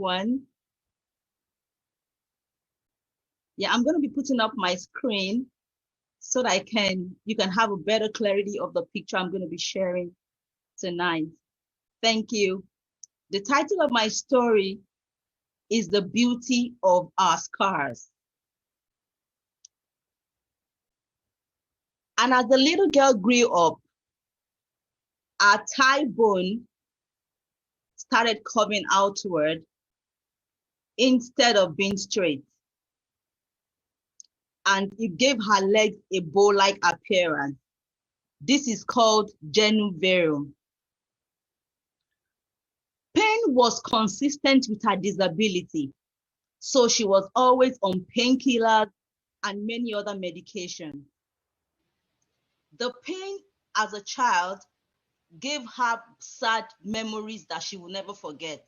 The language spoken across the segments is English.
everyone. Yeah, I'm going to be putting up my screen so that you can have a better clarity of the picture I'm going to be sharing tonight. Thank you. The title of my story is The Beauty of Our Scars. And as the little girl grew up, our thigh bone started coming outward instead of being straight. And it gave her legs a bow-like appearance. This is called genu. Pain was consistent with her disability, so she was always on painkillers and many other medications. The pain as a child gave her sad memories that she will never forget.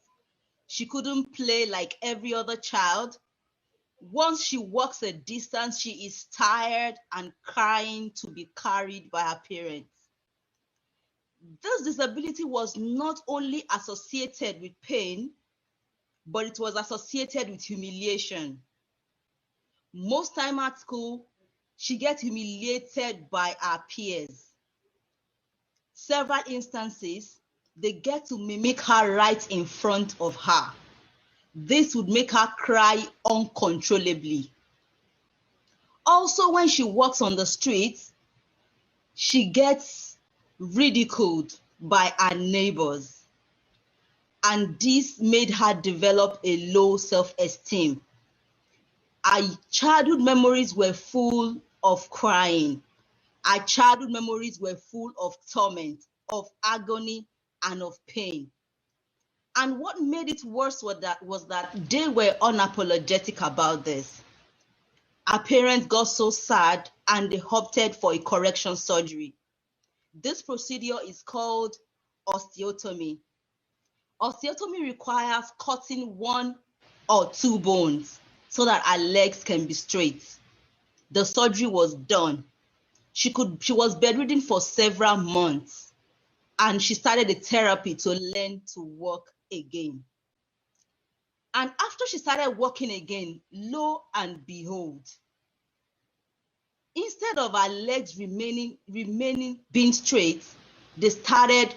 She couldn't play like every other child. Once she walks a distance, she is tired and crying to be carried by her parents. This disability was not only associated with pain, but it was associated with humiliation. Most time at school, she gets humiliated by her peers. Several instances, they get to mimic her right in front of her. This would make her cry uncontrollably. Also, when she walks on the streets, she gets ridiculed by her neighbors. And this made her develop a low self-esteem. Her childhood memories were full of crying. Our childhood memories were full of torment, of agony, and of pain. And what made it worse was that they were unapologetic about this. Our parents got so sad and they opted for a correction surgery. This procedure is called osteotomy. Osteotomy requires cutting one or two bones so that our legs can be straight. The surgery was done. She was bedridden for several months, and she started a therapy to learn to walk again. And after she started walking again, lo and behold, instead of her legs remaining being straight, they started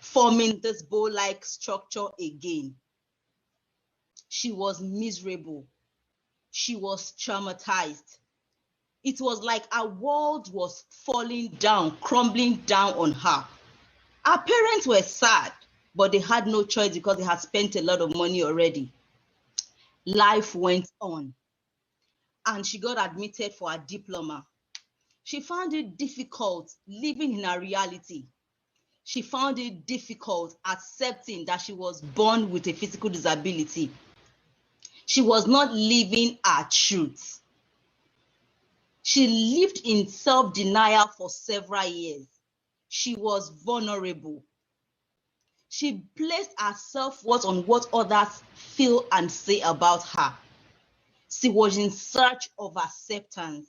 forming this bow-like structure again. She was miserable. She was traumatized. It was like our world was falling down, crumbling down on her. Our parents were sad, but they had no choice because they had spent a lot of money already. Life went on, and she got admitted for her diploma. She found it difficult living in her reality. She found it difficult accepting that she was born with a physical disability. She was not living her truth. She lived in self-denial for several years. She was vulnerable. She placed her self-worth on what others feel and say about her. She was in search of acceptance.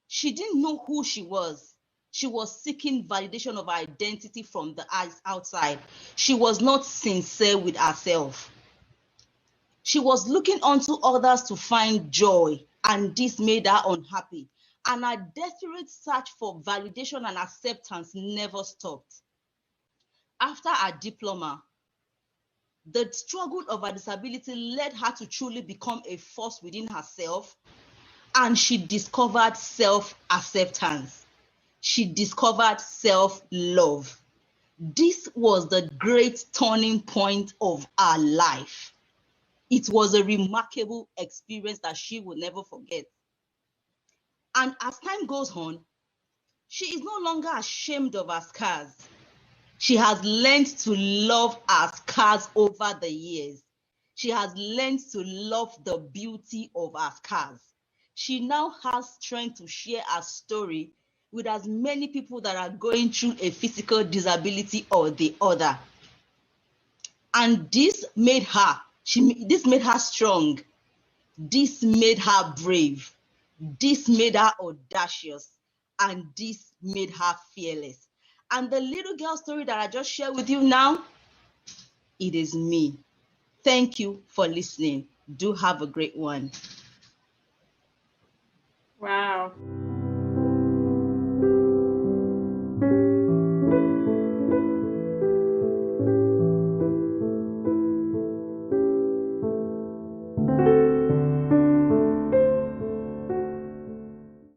She didn't know who she was. She was seeking validation of her identity from the outside. She was not sincere with herself. She was looking unto others to find joy, and this made her unhappy. And her desperate search for validation and acceptance never stopped. After her diploma, the struggle of her disability led her to truly become a force within herself, and she discovered self-acceptance. She discovered self-love. This was the great turning point of her life. It was a remarkable experience that she will never forget. And as time goes on, she is no longer ashamed of her scars. She has learned to love her scars over the years. She has learned to love the beauty of her scars. She now has strength to share her story with as many people that are going through a physical disability or the other. And this made her strong. This made her brave. This made her audacious. And this made her fearless. And the little girl story that I just shared with you now, it is me. Thank you for listening. Do have a great one. Wow.